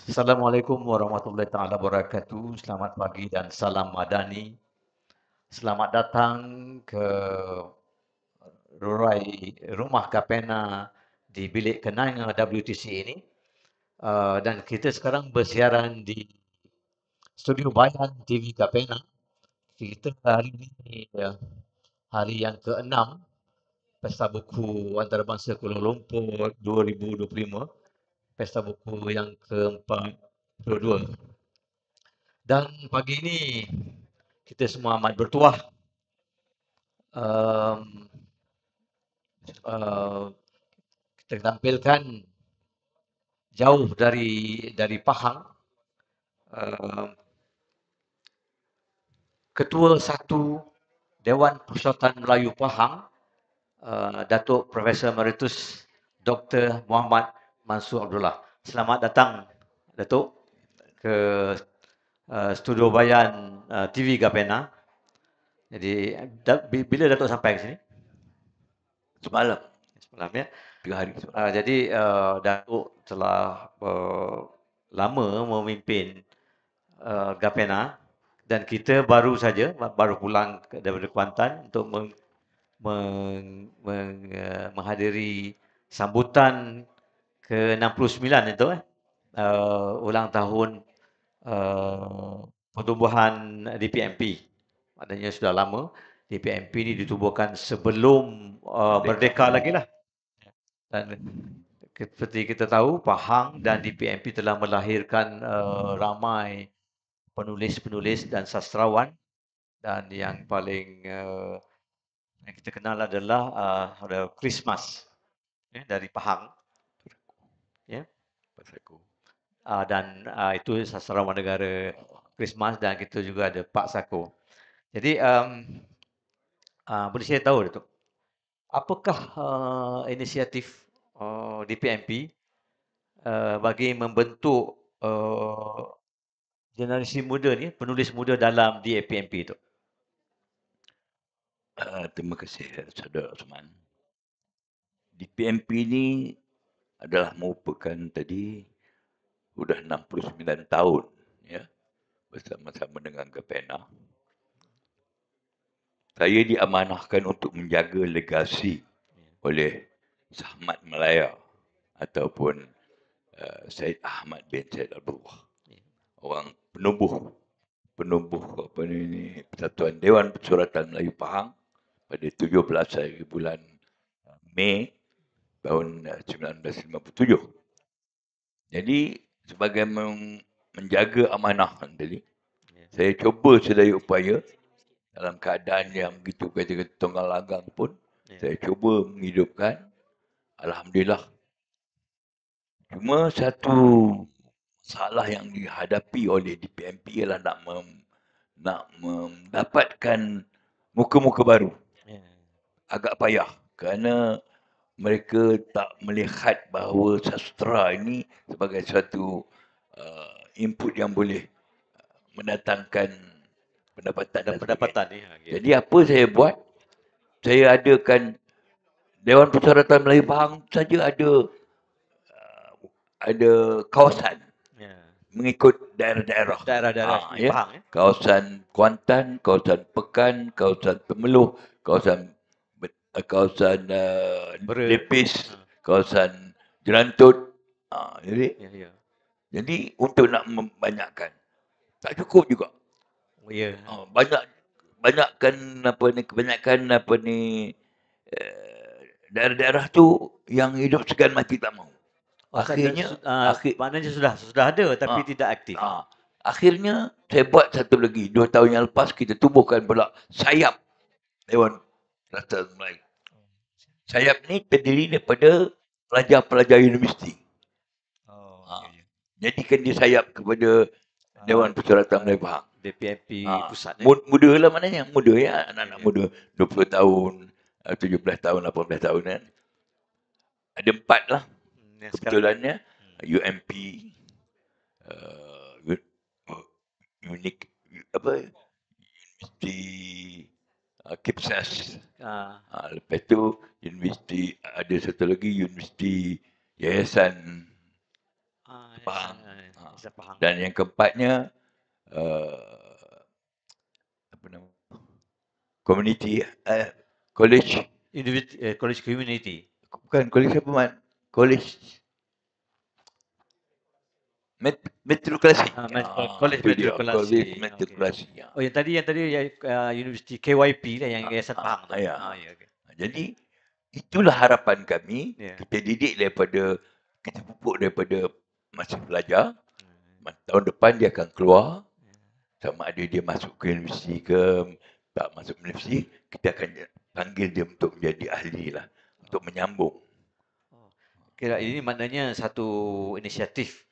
Assalamualaikum warahmatullahi taala wabarakatuh. Selamat pagi dan salam madani. Selamat datang ke Rurai Rumah Kapena di bilik kenanga WTC ini. Dan kita sekarang bersiaran di Studio Bayan TV Kapena. Kita hari ini hari yang ke-6 Pesta Buku Antarabangsa Kuala Lumpur 2025. Pesta Buku yang ke-42. Dan pagi ini kita semua amat bertuah um, kita tampilkan jauh dari Pahang um, Ketua Satu Dewan Persatuan Melayu Pahang, Datuk Profesor Emeritus Dr. Muhammad Mansur Abdullah. Selamat datang Datuk ke Studio Bayan TV Gapena. Jadi bila Datuk sampai ke sini? Semalam, Semalam ya. 3 hari semalam. Jadi Datuk telah lama memimpin Gapena dan kita baru saja pulang daripada Kuantan untuk menghadiri sambutan ke-69 itu ulang tahun pertubuhan DPMP. Maknanya sudah lama DPMP ini ditubuhkan sebelum merdeka lagi lah. Dan seperti kita tahu, Pahang dan DPMP telah melahirkan ramai penulis-penulis dan sastrawan, dan yang paling yang kita kenal adalah Christmas dari Pahang, ya. Dan itu sastrawan negara Christmas, dan kita juga ada Pak Sako. Jadi boleh saya tahu Datuk, apakah inisiatif DPMP bagi membentuk generasi muda ni, penulis muda dalam DAPMP itu? Terima kasih Saudara Osman. DPMP ini adalah merupakan tadi sudah 69 tahun ya bersama-sama dengan Gapena. Saya diamanahkan untuk menjaga legasi oleh Sahmat Malaya ataupun Syed Ahmad bin Syed Abdullah. Orang penubuh apa ni Persatuan Dewan Persuratan Melayu Pahang pada 17 hari bulan Mei tahun 1957. Jadi sebagai menjaga amanah tadi, saya cuba sedaya upaya dalam keadaan yang begitu kata tunggal langgang pun, saya cuba menghidupkan. Alhamdulillah. Cuma satu masalah yang dihadapi oleh DPMP ialah nak mendapatkan muka-muka baru. Agak payah kerana mereka tak melihat bahawa sastra ini sebagai satu input yang boleh mendatangkan pendapatan. Jadi apa saya buat? Saya adakan Dewan Persyaratan Melayu Pahang saja ada kawasan mengikut daerah-daerah. Ya. Pahang ya. Kawasan Kuantan, kawasan Pekan, kawasan Temeloh, kawasan Lepis, kawasan Jelantut. Jadi untuk nak membanyakkan, tak cukup juga. Kebanyakan daerah-daerah tu yang hidup segan mati tak mau. Maknanya sudah ada tapi tidak aktif. Akhirnya saya buat satu lagi. 2 tahun yang lepas kita tubuhkan pula sayap Dewan Persyaratan Melayu. Sayap ni terdiri daripada pelajar-pelajar universiti. Jadikan dia sayap kepada Dewan Persyaratan Melayu Pahang. DPMP pusat. Muda lah maknanya. Muda ya. Anak-anak muda. 20 tahun, 17 tahun, 18 tahun kan. Ada 4 lah. Kebetulannya UMP, Universiti Kipsas. Lepas tu universiti, ada satu lagi universiti Yayasan Faham. Bisa faham. Dan yang keempatnya, apa nama? Community, college, College community. bukan college apa man? College metroklasi. College Itu dia, metroklasi. college Okey. metroklasi. Oh, yang tadi Universiti KYP lah yang Yayasan Ah, Pahang tu. ya. Ya, okey. Jadi itulah harapan kami. Ya. Kita didik daripada, kita pupuk daripada masih belajar. Tahun depan dia akan keluar, sama ada dia masuk ke universiti ke tak masuk universiti, kita akan panggil dia untuk menjadi ahli lah, untuk menyambung. Kira ini maknanya satu inisiatif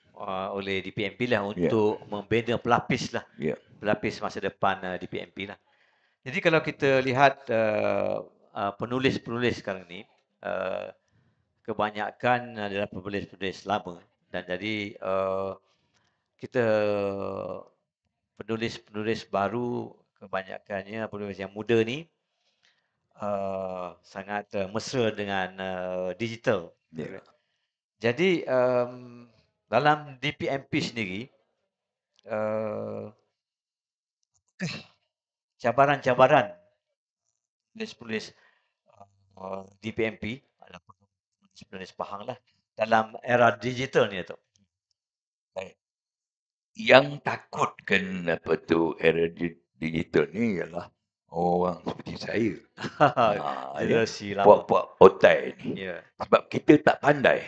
oleh DPMP lah Ya. untuk membina pelapis lah, Ya. pelapis masa depan DPMP lah. Jadi kalau kita lihat penulis-penulis sekarang ni, kebanyakan adalah penulis-penulis lama, dan jadi kita penulis-penulis baru kebanyakannya penulis yang muda ni sangat mesra dengan digital. Ya. Jadi dalam DPMP sendiri, cabaran-cabaran penulis-penulis DPMP ataupun penulis Pahang lah dalam era digital ni tu. Yang takutkan apa tu era digital ni ialah orang seperti saya. Generasi lama. Puak-puak otai ni. Ya. Sebab kita tak pandai.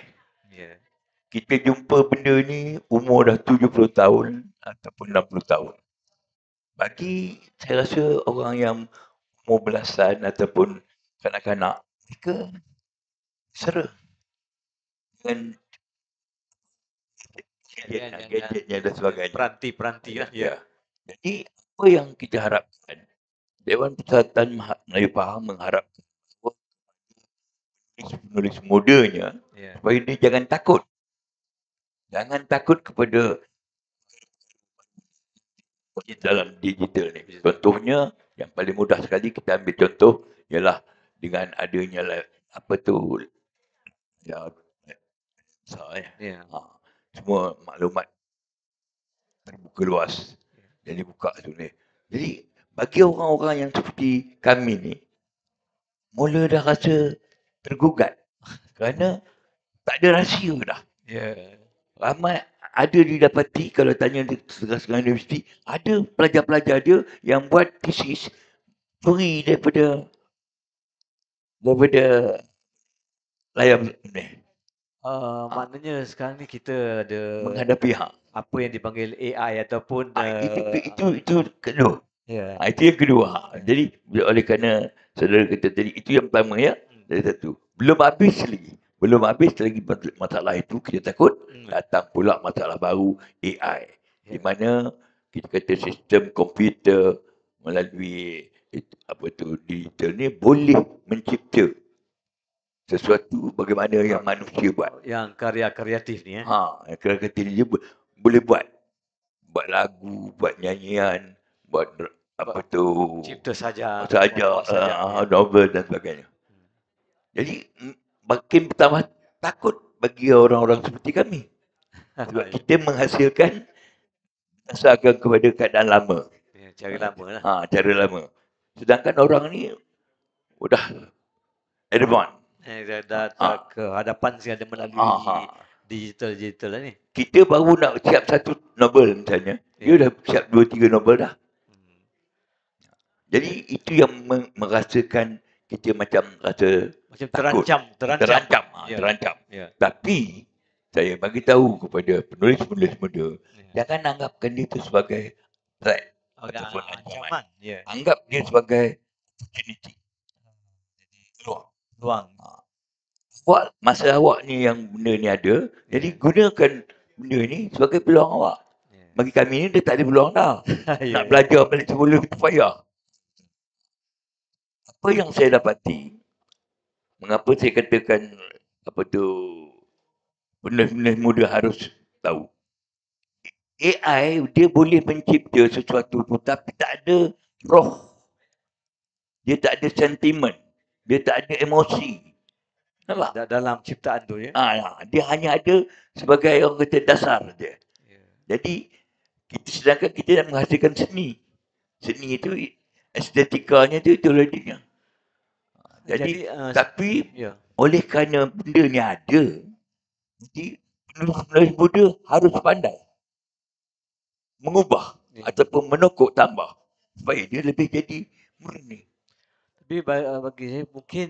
Ya. Kita jumpa benda ni umur dah 70 tahun ataupun 60 tahun. Bagi saya rasa orang yang umur belasan ataupun kanak-kanak, mereka sera dengan gadgetnya dan sebagainya. Peranti-peranti lah. Ya. Jadi apa yang kita harapkan, Dewan Persatuan Melayu Pahang mengharapkan penulis mudanya supaya dia jangan takut. Jangan takut kepada dalam digital ni. Contohnya yang paling mudah sekali kita ambil contoh ialah dengan adanya apa tu ya, semua maklumat terbuka luas. Jadi buka tu ni. Jadi bagi orang-orang yang seperti kami ni, mula dah rasa tergugat kerana tak ada rahsia dah. Ramai ada didapati kalau tanya di setengah-setengah universiti, ada pelajar-pelajar dia yang buat tesis free daripada layar ni. Maknanya sekarang ni kita ada Menghadapi apa yang dipanggil AI ataupun itu kedua. Itu yang kedua. Jadi oleh kerana saudara kata tadi, itu yang pertama ya. Dari satu. Belum habis lagi masalah itu, kita takut datang pula masalah baru AI. Di mana kita kata sistem komputer melalui apa tu digital ni boleh mencipta sesuatu bagaimana yang manusia buat. Yang karya kreatif ni Karya kreatif ni boleh buat lagu, buat nyanyian, buat apa tu cipta saja, novel dan sebagainya. Jadi makin bertambah takut bagi orang-orang seperti kami. Sebab kita menghasilkan berdasarkan kepada keadaan lama. Cara lama lah. Cara lama. Sedangkan orang ni sudah advance. Dah ke hadapan sekali melalui digital lah ni. Kita baru nak siap satu novel misalnya. Dia dah siap 2-3 novel dah. Jadi itu yang merasakan kita macam rasa terancam. Tapi saya bagi tahu kepada penulis-penulis muda, jangan anggapkan dia itu sebagai threat ataupun ancaman. Anggap dia sebagai opportunity. Ruang. Masa awak ni yang benda ni ada, jadi gunakan benda ni sebagai peluang awak. Bagi kami ni dia tak ada peluang dah. Nak belajar balik semula itu payah. Apa yang saya dapati, mengapa saya katakan apa tu penulis-penulis muda harus tahu. AI dia boleh mencipta sesuatu tu tapi tak ada roh. Dia tak ada sentimen. Dia tak ada emosi. Nampak? Dalam ciptaan tu ya. Dia hanya ada sebagai orang kata dasar je. Ya. Jadi sedangkan kita nak menghasilkan seni. Seni itu estetikanya tu itulah dia. Jadi tapi ya. oleh kerana benda ni ada, jadi penulis-penulis muda harus pandai mengubah ataupun menokok tambah supaya dia lebih jadi murni. Tapi bagi saya mungkin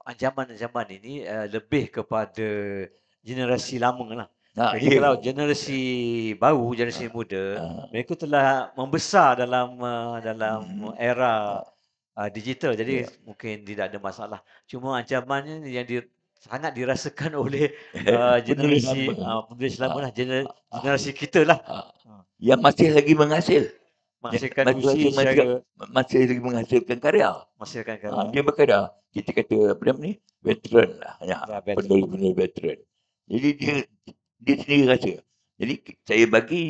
ancaman-ancaman ini lebih kepada generasi lama lah. Jadi kalau generasi baru, generasi muda, mereka telah membesar dalam era digital. Jadi mungkin tidak ada masalah. Cuma ancamannya yang sangat dirasakan oleh generasi penulis lama lah, generasi kita lah. Yang masih lagi Menghasilkan puisi secara masih lagi menghasilkan karya. menghasilkan karya. Dia berkata, kita kata apa nama ni? Veteran lah. Penulis-penulis veteran. Jadi dia sendiri rasa. Jadi saya bagi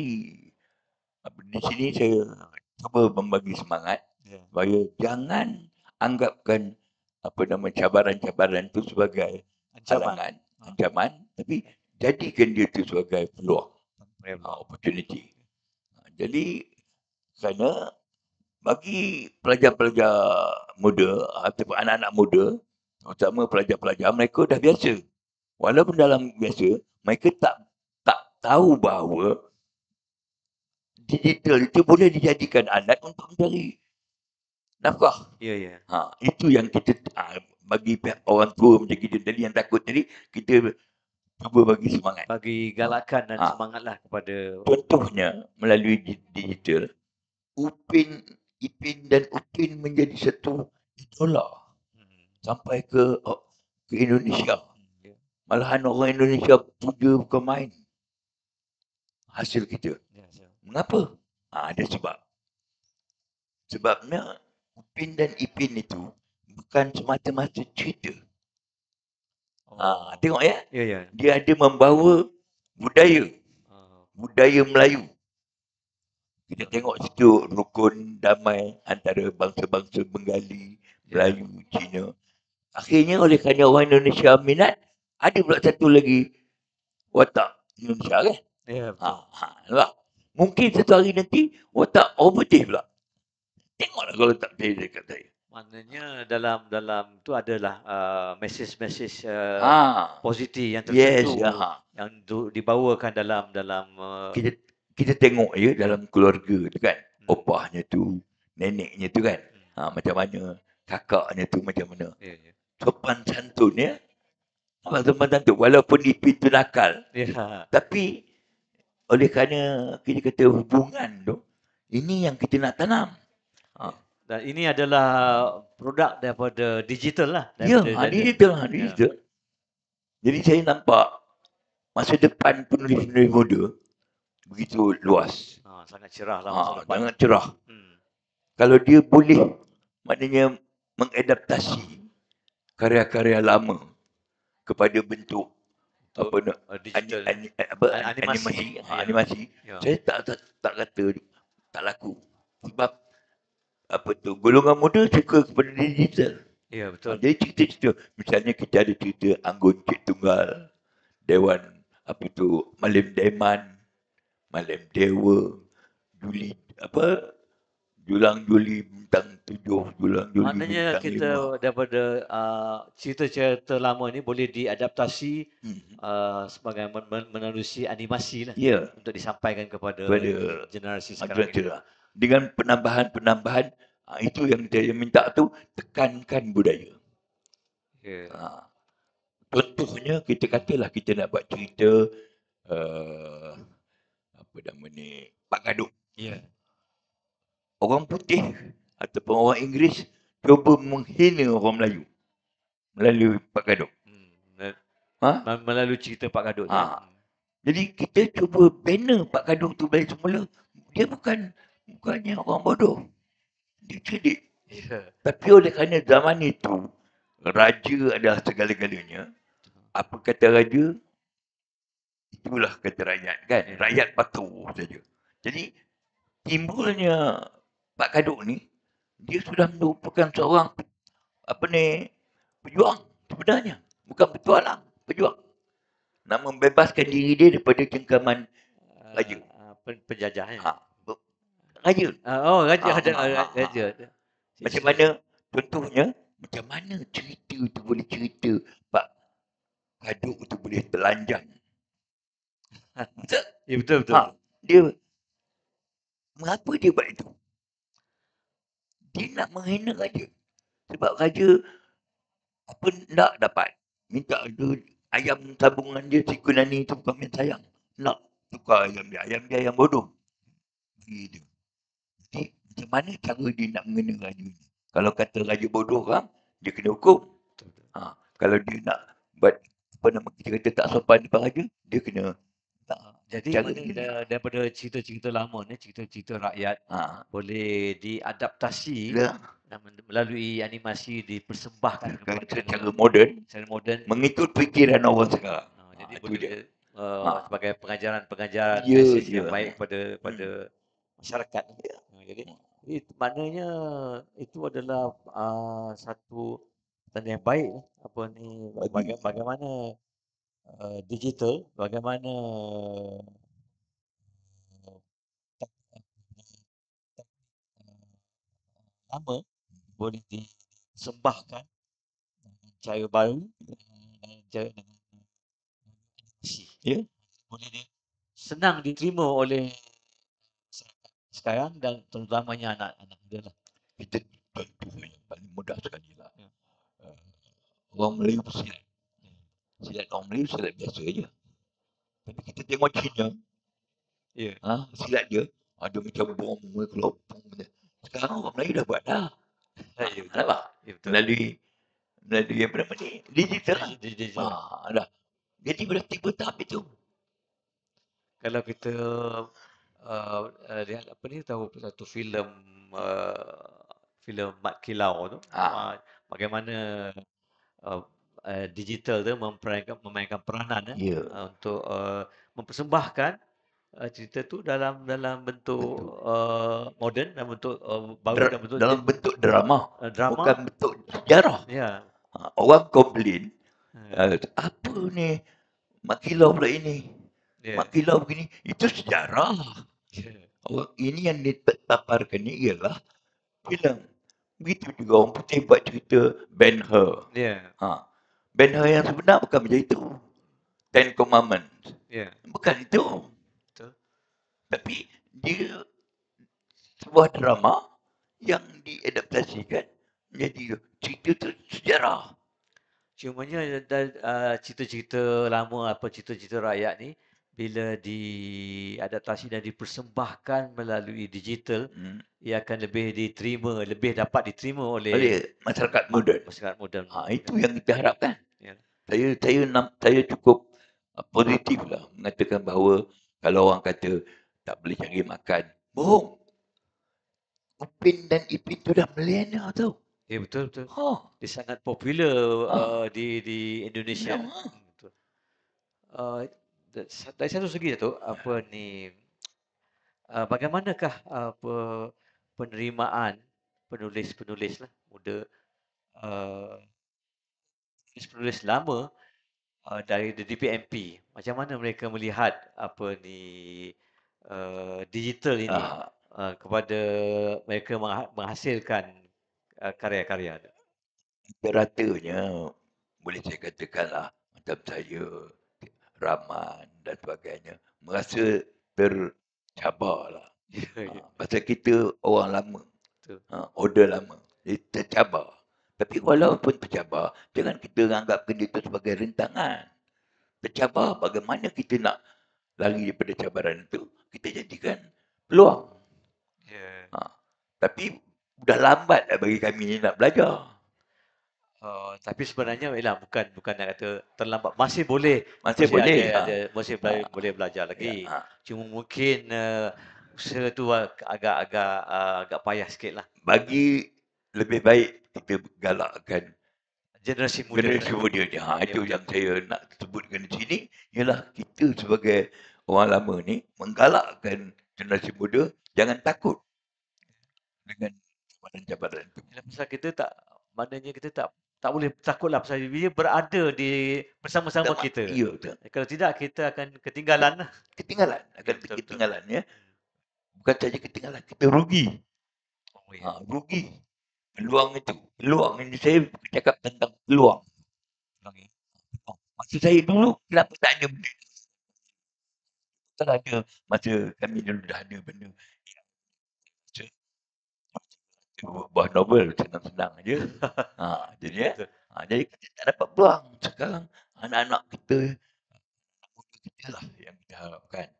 di sini saya cuba membagi semangat supaya jangan anggapkan apa nama cabaran-cabaran itu sebagai halangan, ancaman, tapi jadikan dia itu sebagai peluang, opportunity. Jadi kerana bagi pelajar-pelajar muda ataupun anak-anak muda, terutama pelajar-pelajar, mereka dah biasa. Walaupun dalam biasa, mereka tak tahu bahawa digital itu boleh dijadikan alat untuk mencari nafkah. Ya. Itu yang kita bagi pihak orang tua macam kita tadi yang takut tadi, kita cuba bagi semangat. Bagi galakan dan semangatlah kepada. Contohnya melalui digital, Ipin dan Upin menjadi satu idola sampai ke Indonesia. Malahan orang Indonesia puja bukan main hasil kita. Mengapa? Ada sebab. Sebabnya Upin dan Ipin itu bukan semata-mata cerita. Tengok ya. Dia ada membawa budaya Melayu. Kita tengok situ rukun damai antara bangsa-bangsa Bengali, Melayu, Cina. Akhirnya oleh kerana orang Indonesia minat, ada pula satu lagi watak Indonesia kan? Ya, betul. Mungkin satu hari nanti watak orang putih pula. Tengoklah kalau tak percaya dekat saya. Maknanya dalam tu adalah mesej-mesej positif yang tertentu yang dibawakan dalam kita tengok ya dalam keluarga tu kan, opahnya tu, neneknya tu kan, macam mana, kakaknya tu macam mana. Sopan santun ya. Sopan santun walaupun Ipin tu nakal. Tapi oleh kerana kita kata hubungan tu, ini yang kita nak tanam. Dan ini adalah produk daripada digital lah. Digital. Jadi saya nampak masa depan penulis-penulis muda begitu luas. Sangat cerah lah masa depan. Sangat cerah. Kalau dia boleh maknanya mengadaptasi karya-karya lama kepada bentuk digital animasi. Saya tak kata tak laku. Sebab golongan muda suka kepada digital. Ya, betul. Jadi cerita-cerita, misalnya kita ada cerita Anggun Cik Tunggal, Dewan Malim Deman, Malim Dewa, Julang Juli Bintang 7, Julang Juli Maknanya Bintang 5. kita daripada cerita-cerita lama ni boleh diadaptasi sebagai menerusi animasi lah. Untuk disampaikan kepada generasi sekarang ini. Dengan penambahan-penambahan, itu yang saya minta tu, tekankan budaya. Contohnya kita katalah kita nak buat cerita Pak Kaduk. Orang putih ataupun orang Inggeris cuba menghina orang Melayu melalui Pak Kaduk. Melalui cerita Pak Kaduk. Jadi kita cuba banner Pak Kaduk tu balik semula. Dia bukannya orang bodoh. Dia cerdik. Tapi oleh kerana zaman itu raja adalah segala-galanya. Apa kata raja? Itulah kata rakyat kan. Rakyat patuh saja. Jadi timbulnya Pak Kaduk ni, dia sudah merupakan seorang pejuang sebenarnya. Bukan bertualang, berjuang. Nak membebaskan diri dia daripada cengkaman raja. Penjajahan. Ha, raja. Oh, raja Ha, ada ha, ha, ha. raja. Macam mana, contohnya, macam mana cerita tu boleh cerita Pak Kaduk tu boleh telanjang. Betul? Ya, betul. Ha, dia, mengapa dia buat itu? Dia nak menghina raja. Sebab raja apa nak dapat. Minta ada ayam tabungan dia si Kunani tu bukan main sayang. Nak tukar ayam dia. Ayam dia ayam bodoh. Begitu. Jadi macam mana cara dia nak menghina raja ni? Kalau kata raja bodoh kan, dia kena hukum. Ha, kalau dia nak buat apa nama kita kata tak sopan depan raja, dia kena Jadi cara mana dia. daripada cerita-cerita lama ni, cerita-cerita rakyat boleh diadaptasi Dia melalui animasi dipersembahkan kepada secara moden secara moden. mengikut fikiran orang sekarang. Jadi Itu boleh dia. sebagai pengajaran-pengajaran Ya, mesej yang ya. baik pada masyarakat. Jadi maknanya itu adalah satu tanda yang baik apa ni bagaimana digital, bagaimana lama boleh disembahkan dengan cara baru dengan cara animasi. Ya. Boleh senang diterima oleh masyarakat sekarang dan terutamanya anak-anak muda lah. Kita contoh yang paling mudah sekali lah. Orang Melayu silat. Silat orang Melayu silat biasa je. Tapi kita tengok Cina, silat dia ada macam bom, kelopong. Sekarang orang Melayu dah buat dah. Nampak? Melalui apa nama ni? Digital lah. Dah. Jadi berarti bertahap itu. Kalau kita lihat apa ni, tahu satu filem filem Mat Kilau tu, bagaimana digital tu memainkan peranan untuk mempersembahkan cerita tu dalam bentuk moden, dalam bentuk baru, dalam bentuk drama. drama. Bukan bentuk sejarah. Ya. Orang komplain, apa ni Mat Kilau pula ini? Mat Kilau begini, itu sejarah. Ini yang ditaparkan ni ialah filem. Begitu juga orang putih buat cerita Ben-Hur. Ben-Hur yang sebenar bukan macam itu. Ten Commandments. Bukan itu. Tapi dia sebuah drama yang diadaptasikan menjadi cerita tu sejarah. Cumanya cerita-cerita lama apa cerita-cerita rakyat ni bila diadaptasi dan dipersembahkan melalui digital, ia akan lebih diterima, lebih dapat diterima oleh masyarakat moden. Itu yang kita harapkan. Saya cukup positif lah mengatakan bahawa kalau orang kata tak boleh cari makan, bohong. Upin dan Ipin tu dah milenial tau. Ya, betul. Dia sangat popular di Indonesia. Betul. Dari satu segi tu apa ni bagaimanakah penerimaan penulis-penulis lah muda, penulis lama dari DPMP, macam mana mereka melihat apa ni digital ini kepada mereka menghasilkan karya-karya? Ratanya boleh saya katakanlah macam saya, Rahman dan sebagainya merasa tercabarlah. Pasal kita orang lama, order lama, tercabar. Tapi walaupun tercabar, jangan kita anggapkan itu sebagai rintangan. Tercabar, bagaimana kita nak lari daripada cabaran itu, kita jadikan peluang. Tapi dah lambat dah bagi kami ni nak belajar. Tapi sebenarnya bukan nak kata terlambat, masih boleh boleh belajar lagi. Cuma mungkin usaha tu agak payah sikit lah. Bagi lebih baik kita galakkan generasi muda. Itu yang saya nak sebutkan di sini ialah kita sebagai orang lama ni menggalakkan generasi muda jangan takut dengan cabaran-cabaran itu. Pasal kita tak tak boleh takutlah pasal dia berada di bersama-sama kita. Ya, betul. Kalau tidak kita akan ketinggalan lah. Ketinggalan, Ya, akan betul. ketinggalan ya. Bukan saja ketinggalan, kita rugi. Oh, ya. Rugi. Peluang itu. Peluang ini saya cakap tentang peluang. Okay. Masa saya dulu, kenapa tak ada benda? Tak ada. Masa kami dulu dah ada benda. Buah novel senang-senang aja. Jadi Betul. jadi kita tak dapat peluang. Sekarang anak-anak kita lah yang kita harapkan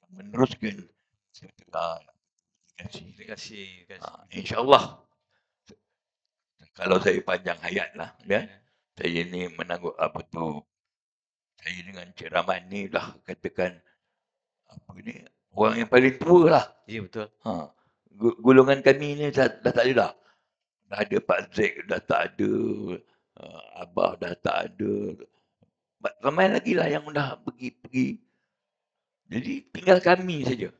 meneruskan Terima kasih. InsyaAllah kalau saya panjang hayat lah Ya. saya ni menanggung saya dengan Cik Rahman ni lah katakan orang yang paling tua lah. Ya, betul. Golongan kami ni dah tak ada dah. Dah ada Pak Zek, dah tak ada. Abah dah tak ada. Ramai lagi lah yang dah pergi. Jadi tinggal kami saja.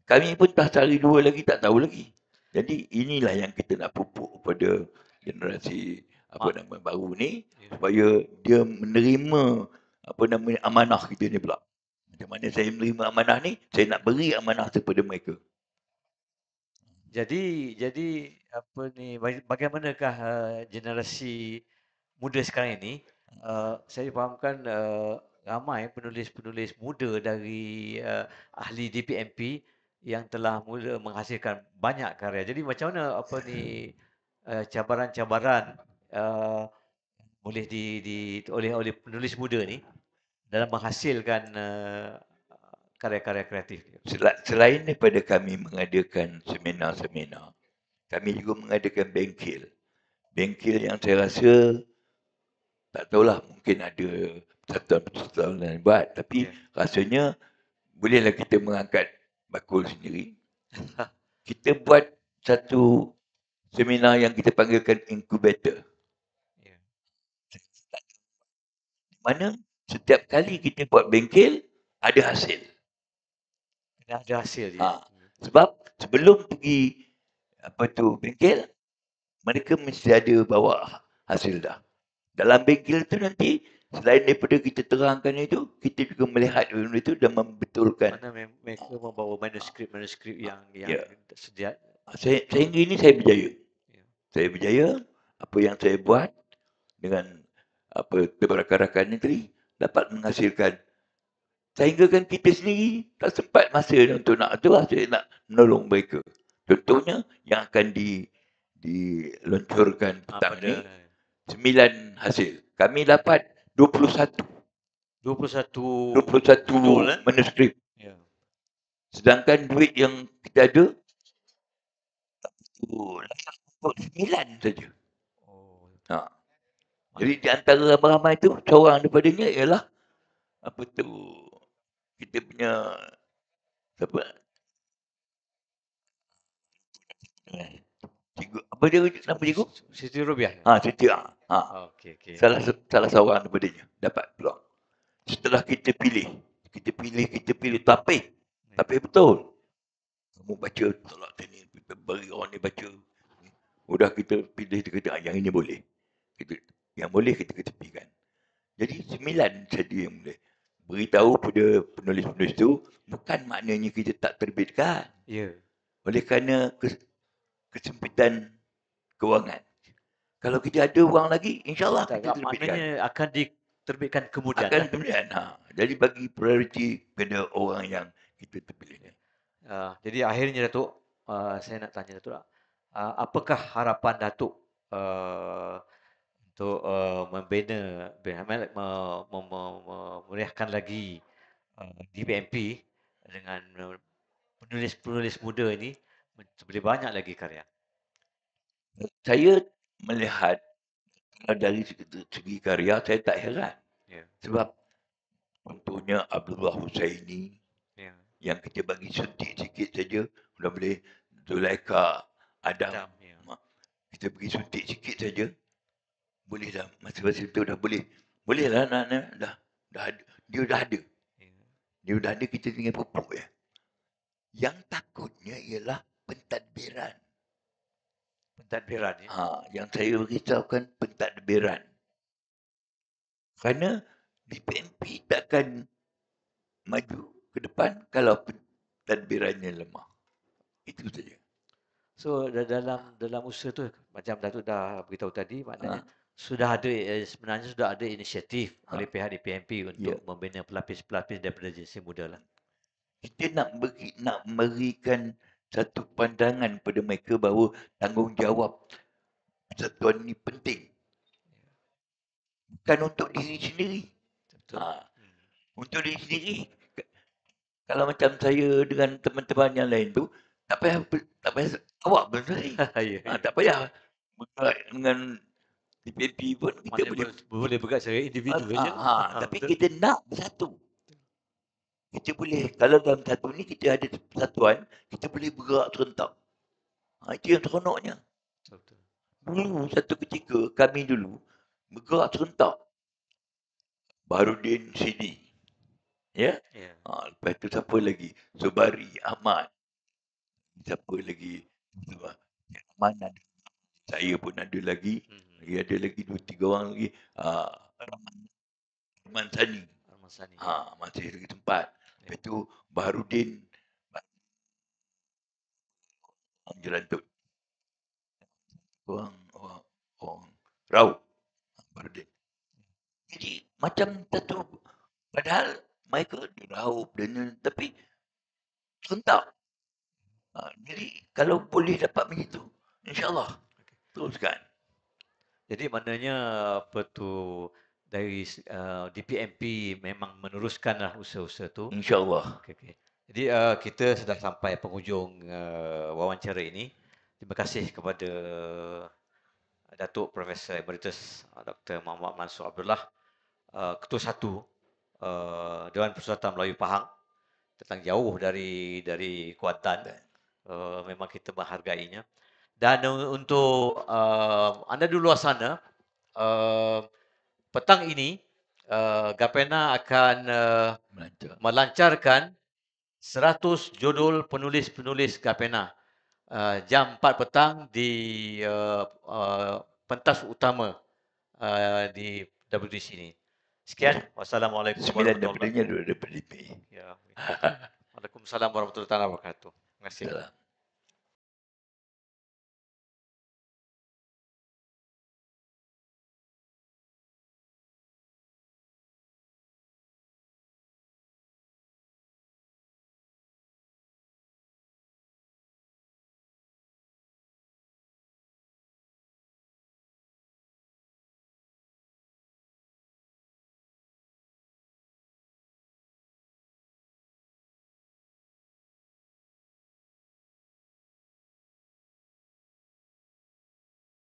Kami pun tak cari dua lagi, tak tahu lagi. Jadi inilah yang kita nak pupuk pada generasi baru ni supaya dia menerima amanah kita ni pula. Macam mana saya menerima amanah ni, saya nak beri amanah kepada mereka. Jadi bagaimanakah generasi muda sekarang ini? Saya fahamkan ramai penulis-penulis muda dari ahli DPMP yang telah mula menghasilkan banyak karya. Jadi macam mana cabaran-cabaran boleh oleh penulis muda ni dalam menghasilkan karya-karya kreatif? Selain daripada kami mengadakan seminar-seminar, kami juga mengadakan bengkel. Bengkel yang saya rasa tak tahulah, mungkin ada persatuan yang buat, tapi rasanya bolehlah kita mengangkat bakul sendiri. Kita buat satu seminar yang kita panggilkan incubator. Mana setiap kali kita buat bengkel, ada hasil. Ada hasil je. Sebab sebelum pergi bengkel, mereka mesti ada bawa hasil dah. Dalam bengkel tu nanti, selain daripada kita terangkan itu, kita juga melihat benda itu dan membetulkan. Mana mereka membawa manuskrip yang sedia. Sehingga ini saya berjaya. Saya berjaya, apa yang saya buat dengan keberakan-rakan negeri dapat menghasilkan. Sehingga kan kita sendiri tak sempat masa untuk nak saya nak menolong mereka. Contohnya yang akan diluncurkan petang ni 9 hasil. Kami dapat 21 manuskrip. Sedangkan duit yang kita ada untuk 9 saja. Jadi di antara ramai-ramai itu, seorang daripadanya ialah kita punya cikgu, apa dia nama cikgu? Siti Rubiah. Siti. Okey. Salah seorang daripadanya dapat peluang. Setelah kita pilih, tapi betul. Kamu baca, tolak sini, kita beri orang ni baca. Udah kita pilih, kita kata, yang ini boleh. Yang boleh kita ketepikan. Jadi 9 saja yang boleh. Beritahu pada penulis-penulis itu, bukan maknanya kita tak terbitkan. Oleh kerana kesempitan kewangan. Kalau kita ada wang lagi, insyaAllah kita terbitkan. Maknanya akan diterbitkan kemudian. Jadi bagi prioriti kepada orang yang kita terpilih. Jadi akhirnya Datuk, saya nak tanya Datuk, apakah harapan Datuk untuk membina, memeriahkan lagi DPMP dengan penulis-penulis muda ini lebih banyak lagi karya? Saya melihat dari segi karya, saya tak heran. Sebab contohnya Abdullah Husaini, yang kita bagi suntik sikit saja, sudah boleh. Zulaika, Adam. Kita bagi suntik sikit saja, boleh dah. Masa-masa itu dah boleh. Boleh lah anak-anak. Dia dah ada. Dia dah ada, kita tinggal pupuk ya. Yang takutnya ialah pentadbiran. pentadbiran ya. Yang saya risaukan pentadbiran. Kerana DPMP takkan maju ke depan kalau pentadbirannya lemah. Itu saja. So dalam usaha tu macam Datuk dah beritahu tadi, maknanya Ha, sebenarnya sudah ada inisiatif ha, oleh pihak DPMP ya. untuk membina pelapis-pelapis daripada generasi muda lah. Kita nak berikan satu pandangan pada mereka bahawa tanggungjawab persatuan ini penting. Bukan untuk diri sendiri. Betul. Untuk diri sendiri, kalau macam saya dengan teman-teman yang lain tu, tak payah awak berdiri. Ya, ya. Tak payah bergerak dengan DPP pun kita Maknanya boleh bergerak secara individu saja lah. tapi Betul. kita nak bersatu. Kita boleh, kalau dalam satu ni kita ada persatuan, kita boleh bergerak serentak. Itu yang seronoknya. Betul. Dulu, satu ketika, kami dulu bergerak serentak. Baharudin Sidi. Ya? Ya. Lepas tu siapa lagi? Zubari Ahmad. Siapa lagi? Mana ada? Saya pun ada lagi. Ada lagi 2-3 orang lagi. Rahman Sani. Arman Sani. Masih lagi tempat. Lepas tu Baharudin Jerantut. Orang Raub. Baharudin. Jadi macam satu, padahal mereka Raub dan tapi serentak. Jadi kalau boleh dapat macam tu, insyaAllah teruskan. Jadi maknanya apa tu, dari DPMP memang meneruskanlah usaha-usaha tu. InsyaAllah. Okey. Jadi kita sudah sampai penghujung wawancara ini. Terima kasih kepada Datuk Profesor Emeritus Dr. Muhammad Mansur Abdullah, Ketua 1 Dewan Persatuan Melayu Pahang, datang jauh dari Kuantan. Memang kita menghargainya. Dan untuk anda di luar sana, petang ini Gapena akan melancarkan 100 judul penulis-penulis Gapena jam 4 petang di pentas utama di WTC ini. Sekian. Wassalamualaikum 9 warahmatullahi dapadanya daripada DP. wabarakatuh. Waalaikumsalam warahmatullahi wabarakatuh. Terima kasih. Salam.